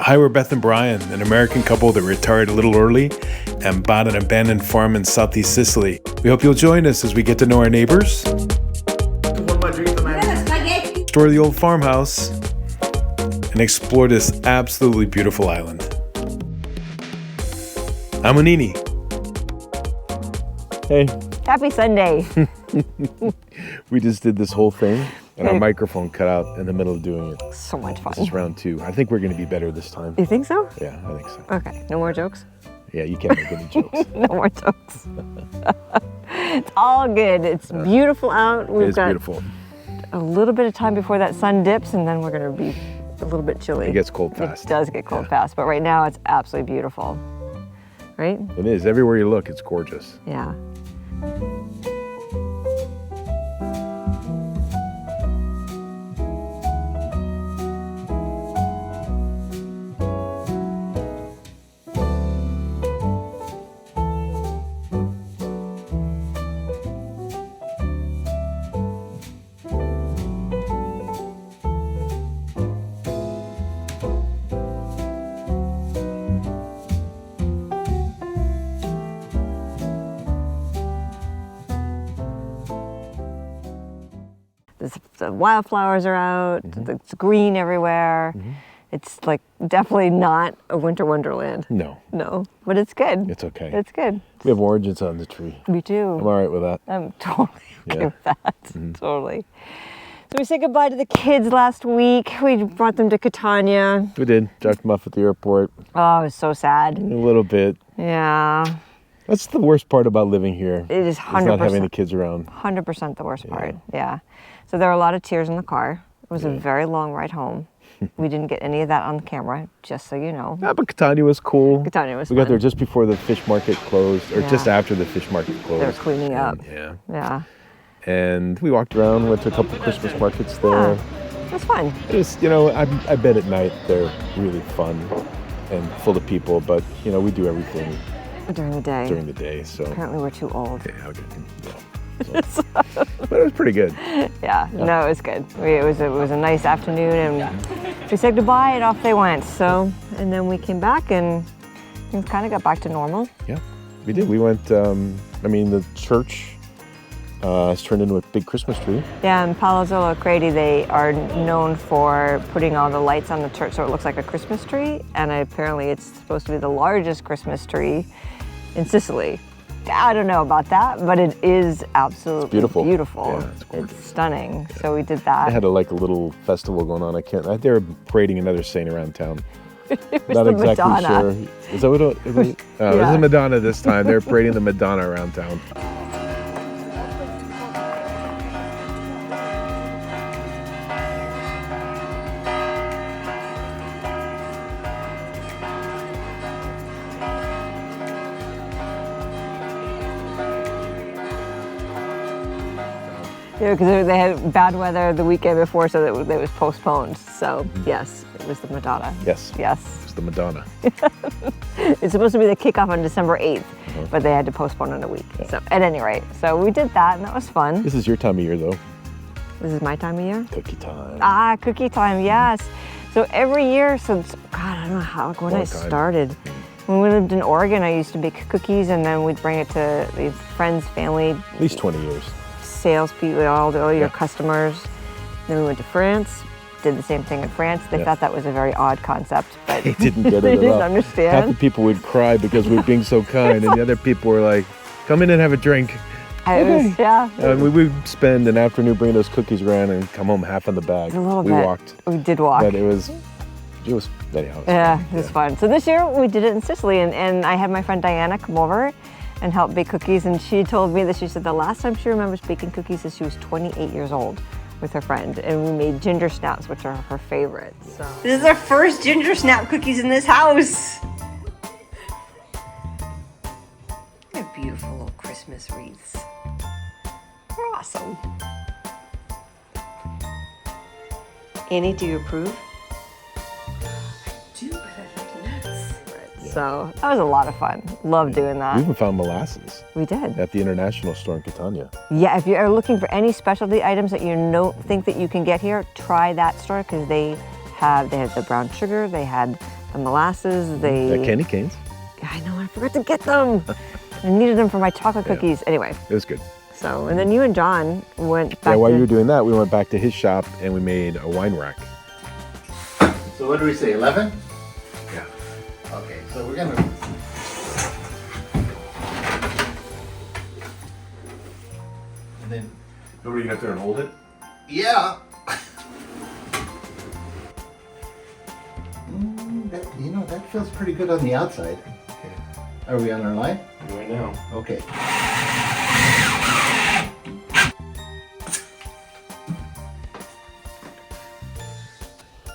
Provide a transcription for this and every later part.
Hi, we're Beth and Brian, an American couple that retired a little early and bought an abandoned farm in southeast Sicily. We hope you'll join us as we get to know our neighbors, explore the old farmhouse, and explore this absolutely beautiful island. I'm Onini. Hey. Happy Sunday. We just did this whole thing and our microphone cut out in the middle of doing it. So much fun. This is round 2. I think we're going to be better this time. You think so? Yeah, I think so. Okay, no more jokes? Yeah, you can't make any jokes. No more jokes. It's all good. It's beautiful out. We've got beautiful. A little bit of time before that sun dips, and then we're going to be a little bit chilly. It gets cold fast. It does get cold fast, but right now it's absolutely beautiful. Right? It is. Everywhere you look, it's gorgeous. Yeah. The wildflowers are out, it's green everywhere. It's like definitely not a winter wonderland. No. No, but it's good. It's okay. It's good. We have oranges on the tree. We do. I'm all right with that. I'm totally okay with that. Totally. So we said goodbye to the kids last week. We brought them to Catania. We did. Dropped them off at the airport. Oh, it was so sad. A little bit. Yeah. That's the worst part about living here. It is 100%. Is not having the kids around. 100% the worst part, yeah. So there were a lot of tears in the car. It was a very long ride home. We didn't get any of that on the camera, just so you know. Yeah, but Catania was cool. Catania was We got there just before the fish market closed, or just after the fish market closed. They were cleaning up. Yeah. Yeah. And we walked around, went to a couple of Christmas markets there. Yeah, it was fun. It was, you know, I bet at night they're really fun and full of people, but, you know, we do everything during the day. So apparently we're too old. Yeah, okay. So. But it was pretty good. Yeah, no, it was good. It was a nice afternoon, and we said goodbye, and off they went. So, and then we came back, and things kind of got back to normal. Yeah, we did. We went. The church has turned into a big Christmas tree. Yeah, in Palazzolo Credi, they are known for putting all the lights on the church so it looks like a Christmas tree, and apparently it's supposed to be the largest Christmas tree in Sicily. I don't know about that, but it is absolutely beautiful. Yeah, it's stunning. So we did that. They had a little festival going on. They were parading another saint around town. It was Not the exactly Madonna. sure. Is that what it was? It was the Madonna this time. They were parading the Madonna around town. Yeah, because they had bad weather the weekend before, so it was postponed. So yes, it was the Madonna. Yes. Yes. It's the Madonna. It's supposed to be the kickoff on December 8th, but they had to postpone it a week. Yeah. So at any rate, so we did that, and that was fun. This is your time of year, though. This is my time of year? Cookie time. Ah, cookie time, yes. So every year since, I don't know when I started. When we lived in Oregon, I used to bake cookies, and then we'd bring it to the friends, family. At least 20 years. Salespeople, all your customers. Then we went to France, did the same thing in France. They thought that was a very odd concept, but they didn't get it they at didn't all. understand. Half the people would cry because we were being so kind, and the other people were like, come in and have a drink. And we would spend an afternoon bringing those cookies around and come home half in the bag. A little bit. Walked. We did walk. But it was anyhow. It was fun. So this year we did it in Sicily, and I had my friend Diana come over and help bake cookies, and she told me that she said the last time she remembers baking cookies is she was 28 years old with her friend, and we made ginger snaps, which are her favorites. So. This is our first ginger snap cookies in this house. They're beautiful little Christmas wreaths. They're awesome. Annie, do you approve? So that was a lot of fun. Love doing that. We even found molasses. We did. At the international store in Catania. Yeah, if you're looking for any specialty items that you think that you can get here, try that store because they had the brown sugar, they had the molasses, The candy canes. I know, I forgot to get them. I needed them for my chocolate cookies. Anyway, It was good. so, and then you and John went back While to... you were doing that, we went back to his shop and we made a wine rack. So what do we say, 11? Yeah. Okay, so we're gonna... And then, Nobody get up there and hold it? yeah. That feels pretty good on the outside. Okay. Are we on our line? Right now. Okay.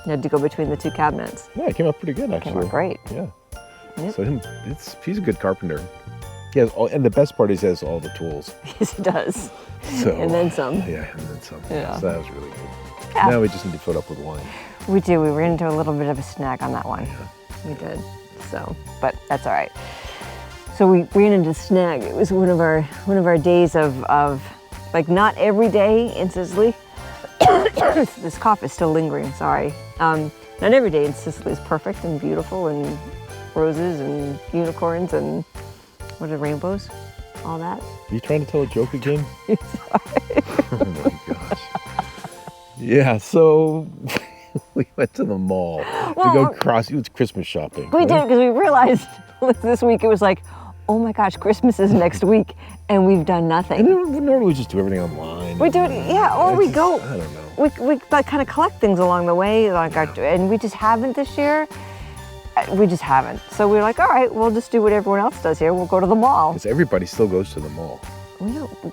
You had to go between the two cabinets. Yeah, it came out pretty good actually. Came out great. Yeah. Yep. So he's a good carpenter. He has all, and the best part is he has all the tools. Yes, he does. So And then some. Yeah, and then some. Yeah. So that was really good. Yeah. Now we just need to fill it up with wine. We do. We ran into a little bit of a snag on that one. We did. So, but that's all right. So we ran into a snag. It was one of our days of like not every day in Sicily. This cough is still lingering. Sorry. Not every day in Sicily is perfect and beautiful and roses and unicorns and what are rainbows, all that. Are you trying to tell a joke again? Oh my gosh. Yeah. So. We went to the mall to go it was Christmas shopping. We did because we realized this week it was like, oh my gosh, Christmas is next week and we've done nothing. And then normally we just do everything online. We do it, yeah, or we go. I don't know. We like kind of collect things along the way, like and we just haven't this year. We just haven't. So we were like, all right, we'll just do what everyone else does here. We'll go to the mall. Because everybody still goes to the mall.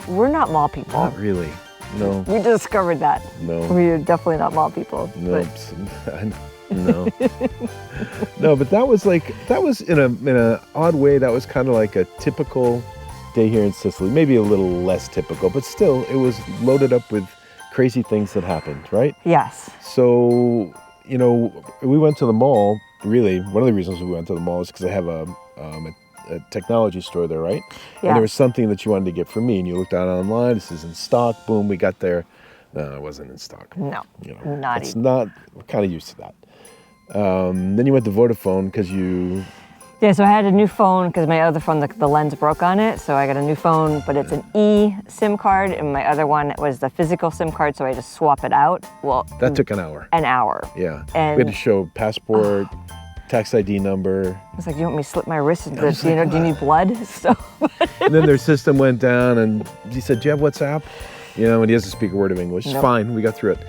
We're not mall people. Not really. No. We discovered that. No. We're definitely not mall people. No. No. No, but that was in an odd way, that was kind of like a typical day here in Sicily. Maybe a little less typical, but still it was loaded up with crazy things that happened, right? Yes. So, we went to the mall, really, one of the reasons we went to the mall is because I have a technology store there, right? Yeah. And there was something that you wanted to get from me, and you looked out online, this is in stock, boom, we got there. No, it wasn't in stock. No, not even. We're kind of used to that. Then you went to Vodafone because you... Yeah, so I had a new phone because my other phone, the lens broke on it. So I got a new phone, but it's an eSIM card, and my other one was the physical SIM card, so I just swap it out. Well, that took an hour. An hour. Yeah. And we had to show passport, tax ID number. I was like, you want me to slip my wrist into this? Do you need blood? So. And then their system went down, and he said, do you have WhatsApp? And he doesn't speak a word of English. It's fine, we got through it.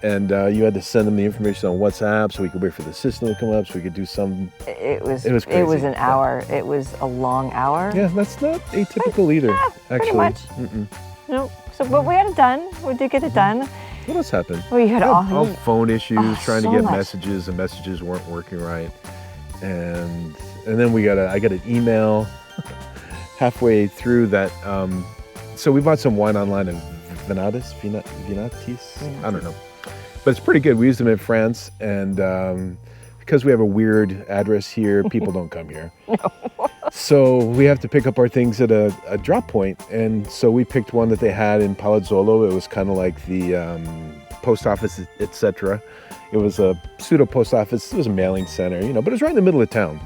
And you had to send them the information on WhatsApp so we could wait for the system to come up so we could do some... It was crazy. It was an hour. It was a long hour. Yeah, that's not atypical either, actually. Pretty much. No, but we had it done. We did get it done. What else happened? We had all phone issues, trying to so get much. messages. The messages weren't working right. And then I got an email halfway through that... so we bought some wine online in Vinatis? I don't know. But it's pretty good. We used them in France, and because we have a weird address here, people don't come here. No. So we have to pick up our things at a drop point, and so we picked one that they had in Palazzolo. It was kind of like the post office, etc. It was a pseudo post office. It was a mailing center, but it was right in the middle of town.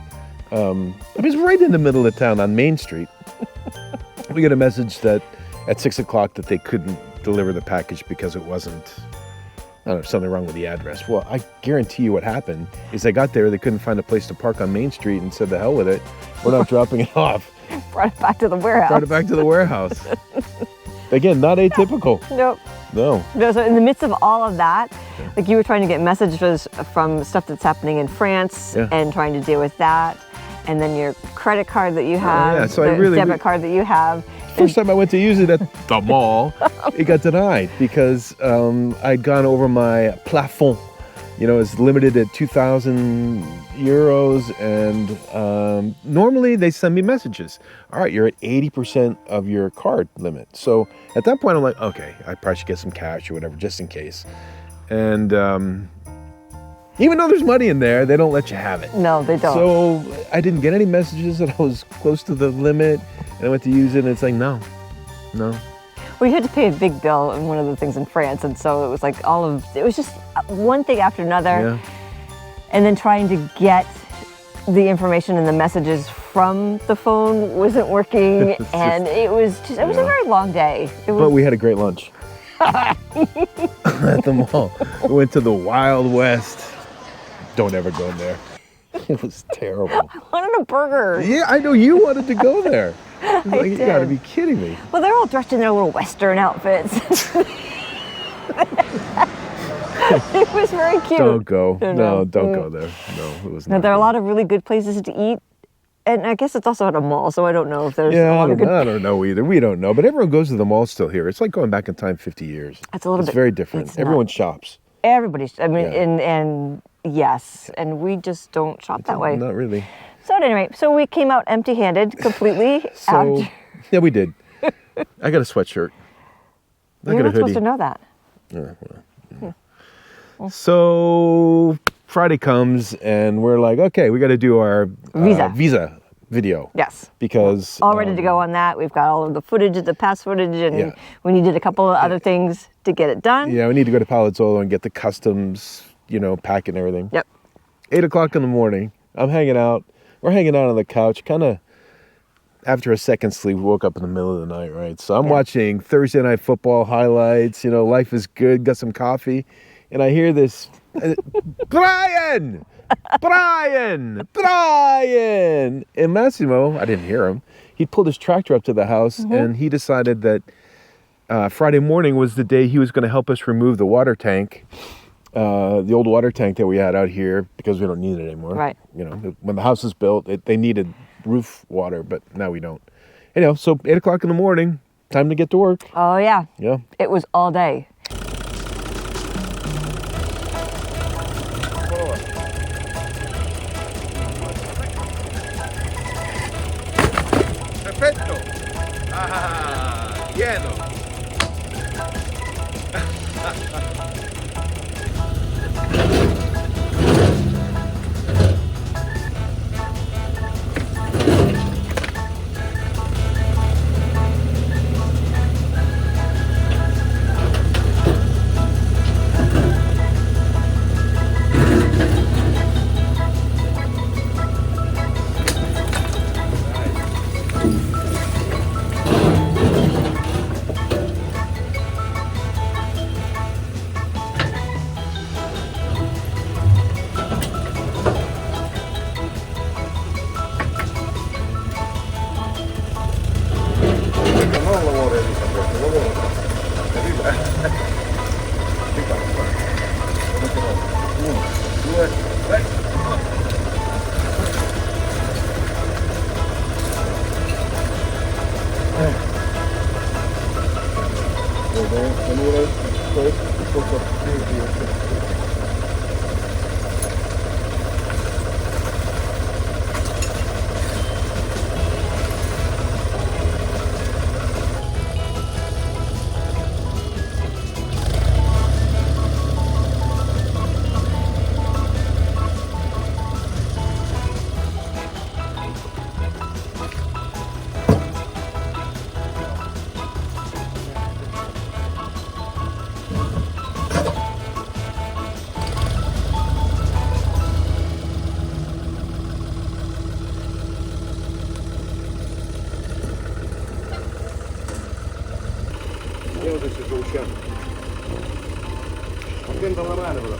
It was right in the middle of town on Main Street. We got a message that at 6 o'clock that they couldn't deliver the package because it wasn't... I don't know, something wrong with the address. Well, I guarantee you what happened is they got there, they couldn't find a place to park on Main Street and said, the hell with it, we're not dropping it off. Brought it back to the warehouse. Brought it back to the warehouse. Again, not atypical. Nope. No. So in the midst of all of that, like you were trying to get messages from stuff that's happening in France and trying to deal with that, and then your credit card that you have, debit card that you have. First time I went to use it at the mall, it got denied because I'd gone over my plafond. It's limited at 2,000 euros, and normally they send me messages. All right, you're at 80% of your card limit. So at that point, I'm like, okay, I probably should get some cash or whatever, just in case. And even though there's money in there, they don't let you have it. No, they don't. So I didn't get any messages that I was close to the limit. And I went to use it, and it's like, no. Well, you had to pay a big bill on one of the things in France, and so it was like it was just one thing after another. Yeah. And then trying to get the information and the messages from the phone wasn't working, and it was a very long day. But we had a great lunch at the mall. We went to the Wild West. Don't ever go in there. It was terrible. I wanted a burger. Yeah, I know you wanted to go there. Like, you did. gotta be kidding me. Well, they're all dressed in their little Western outfits. It was very cute. Don't go. No, No, don't go there. No, it was Now, not. there are a lot of really good places to eat, and I guess it's also at a mall, so I don't know if there's a Yeah, lot of good. I don't know either. We don't know, but everyone goes to the mall still here. It's like going back in time 50 years. It's a little bit. very different. it's Everyone not- shops. Everybody's. I mean, Yeah. and yes, and we just don't shop that way. Not really. So at any rate, so we came out empty-handed completely. So, after. yeah, we did. I got a sweatshirt. I You're got a not supposed hoodie. to know that. So Friday comes and we're like, okay, we got to do our visa video. Yes. Because All ready to go on that. We've got all of the footage, the past footage, and Yeah. we needed a couple of other things to get it done. Yeah, we need to go to Palazzolo and get the customs, pack and everything. Yep. 8:00 in the morning. I'm hanging out. We're hanging out on the couch, kind of after a second sleep. We woke up in the middle of the night, right? So I'm watching Thursday Night Football highlights. Life is good. Got some coffee, and I hear this, Brian, and Massimo. I didn't hear him. He pulled his tractor up to the house, and he decided that Friday morning was the day he was going to help us remove the water tank. The old water tank that we had out here, because we don't need it anymore. Right. When the house was built, they needed roof water, but now we don't. So 8:00 in the morning, time to get to work. Oh, yeah. Yeah. It was all day. Perfetto. Ah, pieno. Vediamo se ci riusciamo. Attento alla mano però.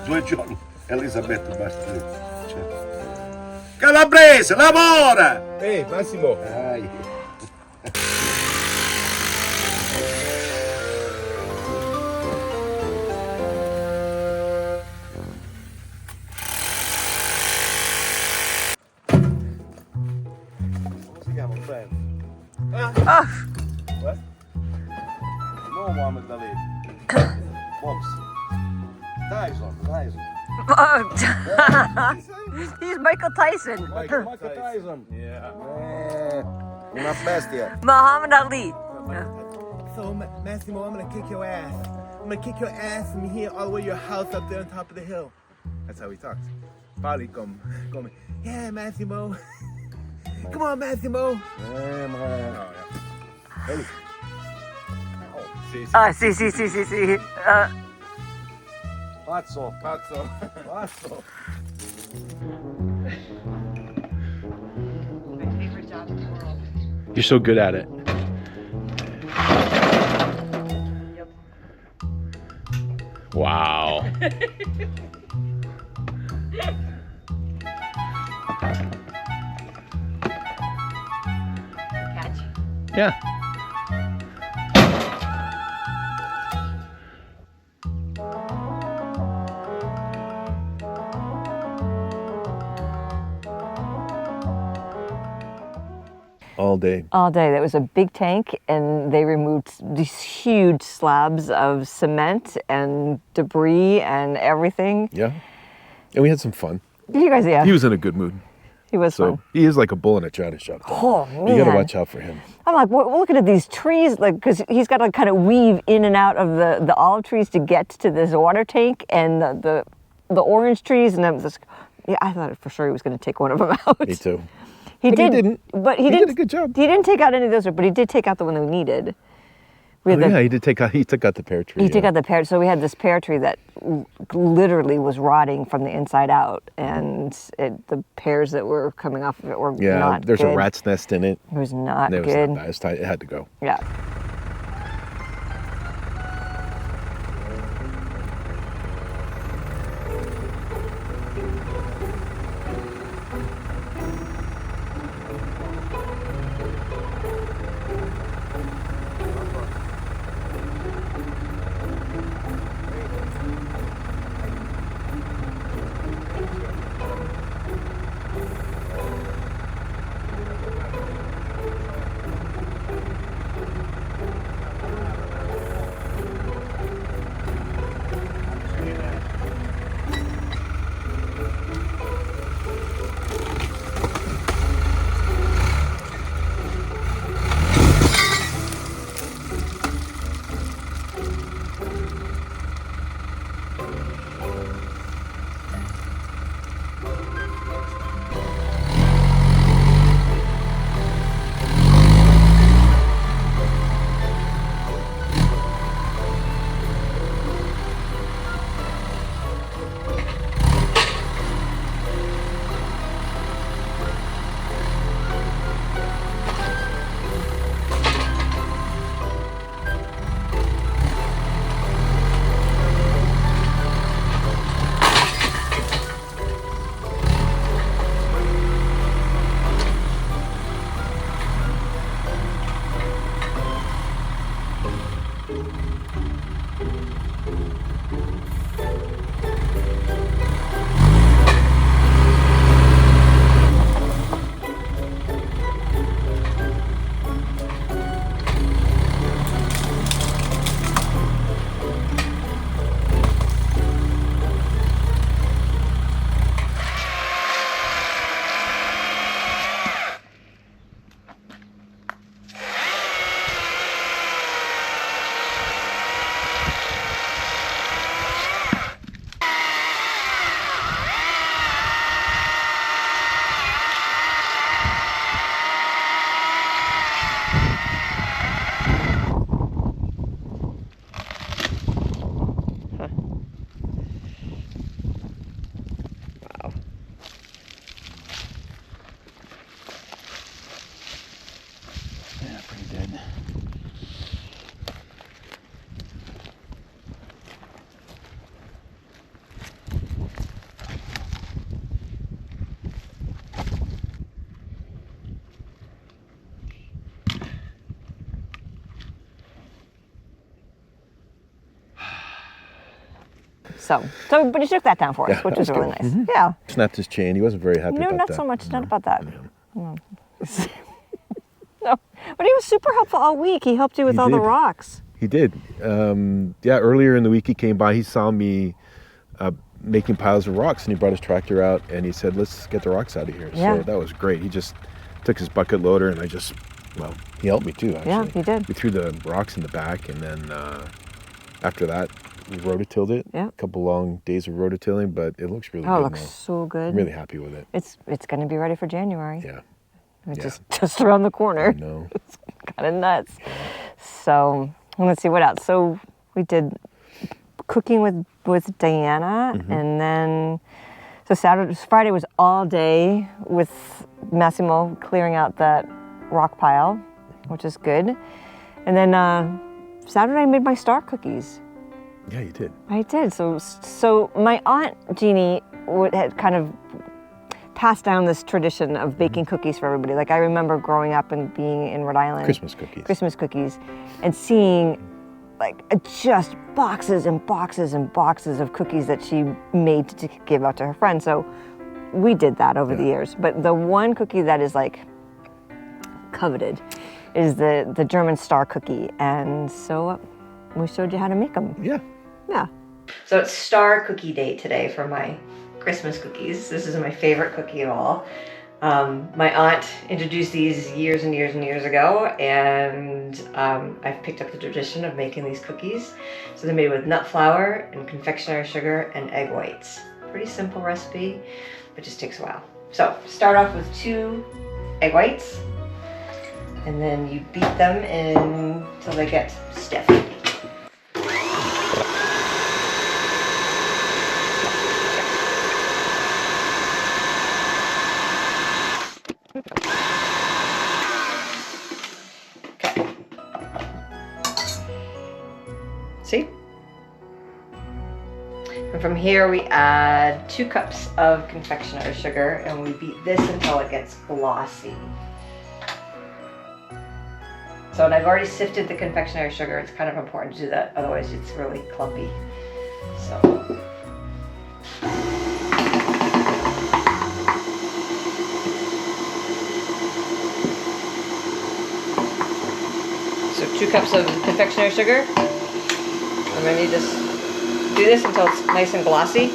Buongiorno, Elisabetta Bastille. Cala a calabrese, lavora! Hey, Massimo. Come si chiama un band? Oh, No Muhammad Ali. Box. Tyson. he's Michael Tyson. Michael Tyson. Yeah. Una bestia. Muhammad Ali. So, Massimo, I'm gonna kick your ass. I'm gonna kick your ass from here all the way to your house up there on top of the hill. That's how he talks. Probably come. Yeah, Massimo. Come on, Massimo. Hey. Oh, See. Pazzo. My favorite job in the world. You're so good at it. Yep. Wow. Catch. Yeah. All day. All day. There was a big tank, and they removed these huge slabs of cement and debris and everything. Yeah. And we had some fun. You guys, yeah. He was in a good mood. He was So fun. he is like a bull in a china shop. Oh, man. You gotta watch out for him. I'm like, we're looking at these trees, like, because he's got to kind of weave in and out of the olive trees to get to this water tank, and the orange trees, and then this. Yeah, I thought for sure he was going to take one of them out. Me too. He But he did, didn't. But He did a good job. He didn't take out any of those, but he did take out the one that we needed. We had He did take out. He took out the pear tree. He took out the pear. So we had this pear tree that literally was rotting from the inside out, and the pears that were coming off of it were not there's good. a rat's nest in it. It was not It was good. not bad. It's it had to go. Yeah. So, but he took that down for us, Yeah, which that was was really cool. nice. Yeah. Snapped his chain. He wasn't very happy No, about not that. so much. Not about that. No. No, but he was super helpful all week. He helped you with He all the did. rocks. He did. Yeah, earlier in the week he came by. He saw me making piles of rocks, and he brought his tractor out, and he said, "Let's get the rocks out of here." Yeah. So that was great. He just took his bucket loader, and he helped me too, actually. Yeah, he did. We threw the rocks in the back, and then after that, we rototilled it. Yeah. A couple long days of rototilling, but it looks really Oh, good it looks now. so good. I'm really happy with it. It's going to be ready for January. Yeah. It's Yeah. just around the corner. No. It's kind of nuts. So let's see what else. So we did cooking with Diana, and then Friday was all day with Massimo clearing out that rock pile, which is good. And then Saturday I made my star cookies. Yeah, you did. I did. So my aunt Jeannie had kind of passed down this tradition of baking cookies for everybody. Like I remember growing up and being in Rhode Island. Christmas cookies. And seeing like just boxes and boxes and boxes of cookies that she made to give out to her friends. So we did that over the years. But the one cookie that is like coveted is the German star cookie. And so we showed you how to make them. Yeah. Yeah. So it's Star Cookie Day today for my Christmas cookies. This is my favorite cookie of all. My aunt introduced these years and years and years ago, and I've picked up the tradition of making these cookies. So they're made with nut flour and confectionery sugar and egg whites. Pretty simple recipe, but just takes a while. So start off with 2 egg whites, and then you beat them until they get stiff. Okay. See? And from here we add 2 cups of confectionery sugar, and we beat this until it gets glossy. So, and I've already sifted the confectionery sugar. It's kind of important to do that, otherwise it's really clumpy. So 2 cups of confectionery sugar. And then you just do this until it's nice and glossy.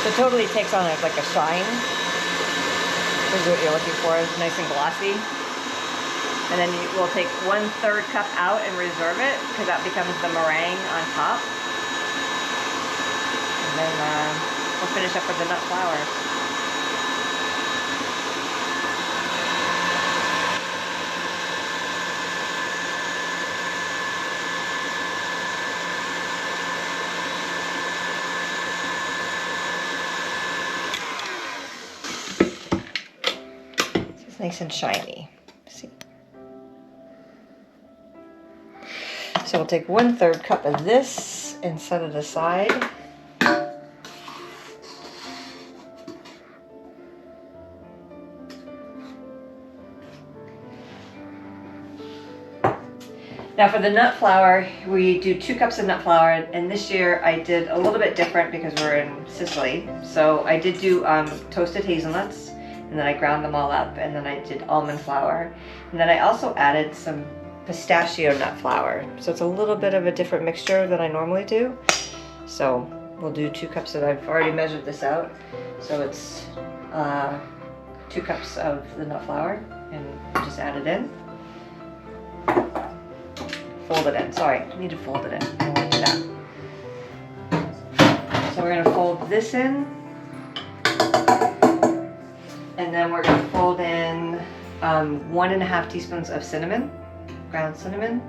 So it totally takes on like a shine. This is what you're looking for, is nice and glossy. And then we'll take 1/3 cup out and reserve it, because that becomes the meringue on top. And then we'll finish up with the nut flour. It's nice and shiny. See? So we'll take 1/3 cup of this and set it aside. Now for the nut flour, we do 2 cups of nut flour, and this year I did a little bit different because we're in Sicily. So I did do toasted hazelnuts, and then I ground them all up, and then I did almond flour. And then I also added some pistachio nut flour. So it's a little bit of a different mixture than I normally do. So we'll do 2 cups of, I've already measured this out. So it's 2 cups of the nut flour, and just add it in. Fold it in. Sorry, I need to fold it in. I won't do that. So we're going to fold this in. And then we're going to fold in 1.5 teaspoons of cinnamon, ground cinnamon.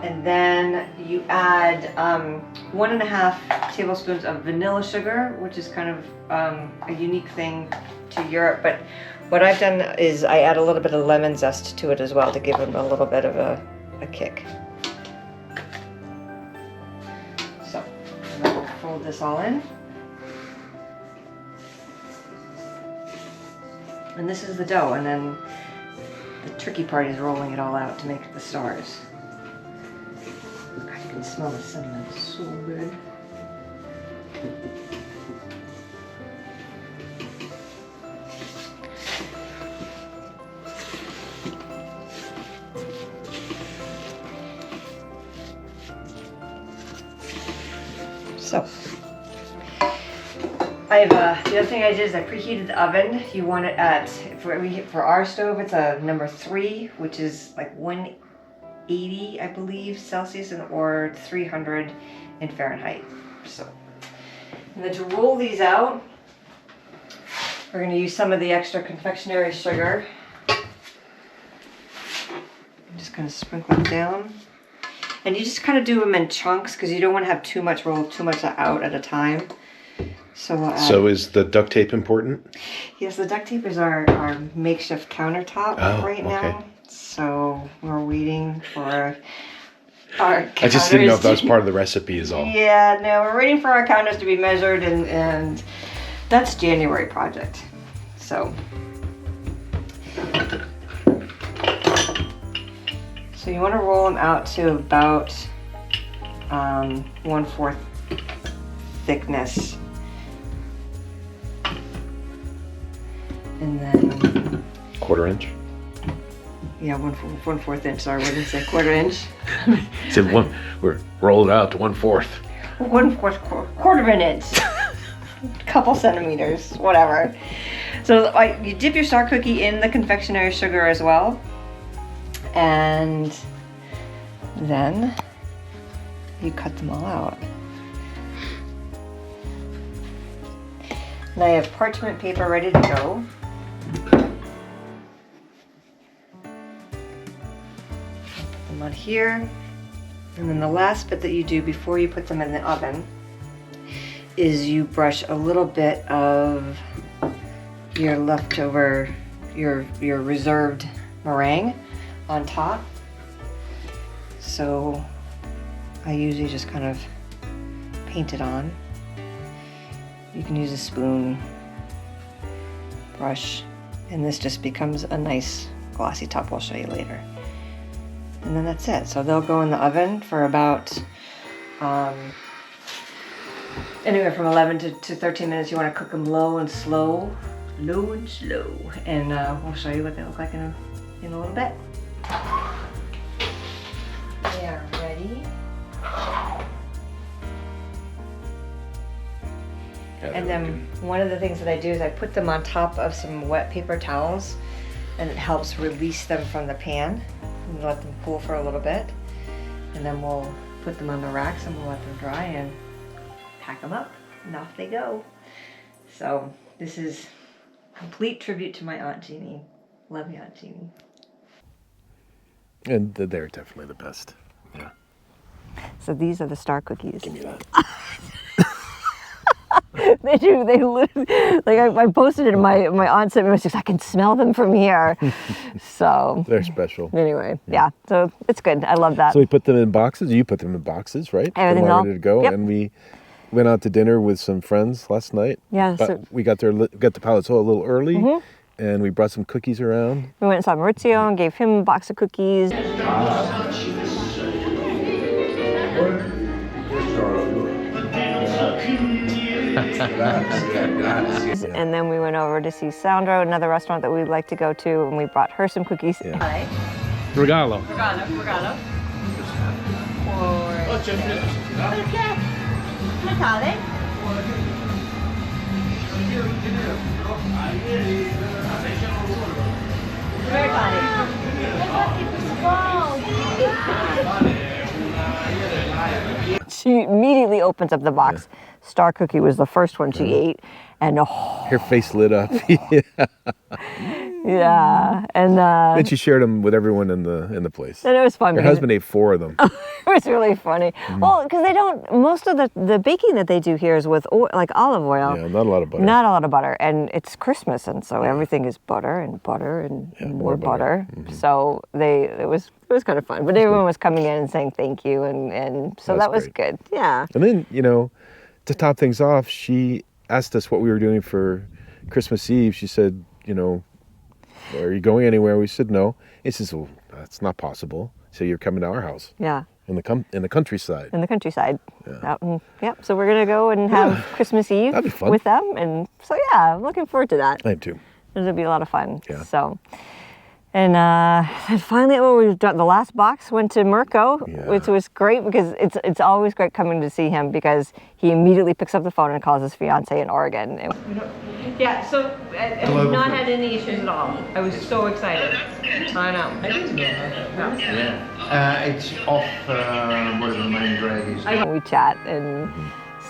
And then you add 1.5 tablespoons of vanilla sugar, which is kind of a unique thing to Europe. But what I've done is I add a little bit of lemon zest to it as well to give them a little bit of a kick. So this all in. And this is the dough, and then the tricky part is rolling it all out to make the stars. God, you can smell the cinnamon, it's so good. So, the other thing I did is I preheated the oven. You want it at, for our stove, it's a number 3, which is like 180, I believe, Celsius, or 300 in Fahrenheit. So, and then to roll these out, we're going to use some of the extra confectionery sugar. I'm just going to sprinkle it down. And you just kind of do them in chunks because you don't want to have too much out at a time. So we'll add, So is the duct tape important? yes, the duct tape is our makeshift countertop right now. Okay. So we're waiting for our counters. I just didn't know if that was part of the recipe is all. Yeah, no, we're waiting for our counters to be measured, and that's January project. So you want to roll them out to about 1/4 thickness. And then, 1/4 inch? yeah, 1/4 inch. Sorry, I didn't say 1/4 inch. Said we're rolled out to 1/4. 1/4 of an inch. Couple centimeters, whatever. So you dip your star cookie in the confectionery sugar as well. And then you cut them all out. And I have parchment paper ready to go. Put them on here. And then the last bit that you do before you put them in the oven is you brush a little bit of your leftover, your reserved meringue on top. So I usually just kind of paint it on. You can use a spoon, brush, and this just becomes a nice glossy top. I'll show you later. And then that's it. So they'll go in the oven for about anywhere from 11 to 13 minutes. You want to cook them low and slow. And we'll show you what they look like in a little bit. They are ready. And then one of the things that I do is I put them on top of some wet paper towels, and it helps release them from the pan and let them cool for a little bit. And then we'll put them on the racks and we'll let them dry and pack them up, and off they go. So this is complete tribute to my Aunt Jeannie. Love you, Aunt Jeannie. And they're definitely the best. Yeah. So these are the star cookies. Give me that. They do. They literally, like I posted it in my aunt sent me a message. I can smell them from here. So They're special. anyway, yeah. So it's good. I love that. So we put them in boxes. You put them in boxes, right? Everything's all ready to go. yep. And we went out to dinner with some friends last night. Yeah. But So we got to Palazzo a little early, and we brought some cookies around. we went and saw Maurizio and gave him a box of cookies. And then we went over to see Sandro, another restaurant that we'd like to go to, and we brought her some cookies. Yeah. Regalo. Regalo. Perché? Natale? Very funny. She immediately opens up the box. Yeah. Star cookie was the first one she ate, and Her face lit up. yeah, and And she shared them with everyone in the place. and it was fun. Her because husband ate 4 of them. it was really funny. Well, because they don't. Most of the baking that they do here is with like olive oil. Yeah, not a lot of butter. Not a lot of butter, and it's Christmas, and so everything is butter and more butter. So it was kind of fun. But everyone was coming in and saying thank you, and so That's that was great. good. Yeah. And then, to top things off, she asked us what we were doing for Christmas Eve. She said, you know, are you going anywhere? We said no. He says, well, that's not possible. So you're coming to our house Yeah. in the countryside. In the countryside. Yep. So we're gonna go and have Christmas Eve That'd be fun. with them, and so yeah, I'm looking forward to that. I am too. It'll be a lot of fun. Yeah. So, and finally, we've done the last box went to Mirko, Yeah. which was great because it's always great coming to see him because he immediately picks up the phone and calls his fiance in Oregon. Yeah. So I've not had any issues at all. I was so excited. I know. I didn't know that. Yeah. It's off whatever the main drag is. We chat and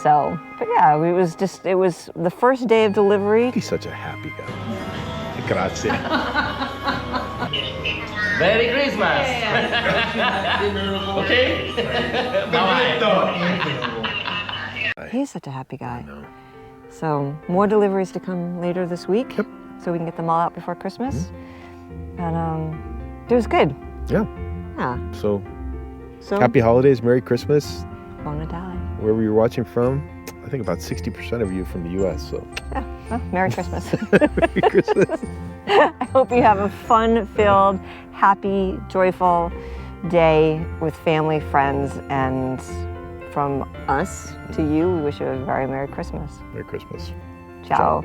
so, but yeah, it was the first day of delivery. He's such a happy guy. Grazie. Merry Christmas! Okay? Bye-bye. He's such a happy guy. So more deliveries to come later this week, so we can get them all out before Christmas. And it was good. Yeah. Yeah. So So happy holidays, Merry Christmas. Bon Natale. Wherever you're watching from, I think about 60% of you from the U.S. So Yeah. Well, Merry Christmas. Merry Christmas. I hope you have a fun-filled, happy, joyful day with family, friends, and from us to you, we wish you a very Merry Christmas. Merry Christmas. Ciao.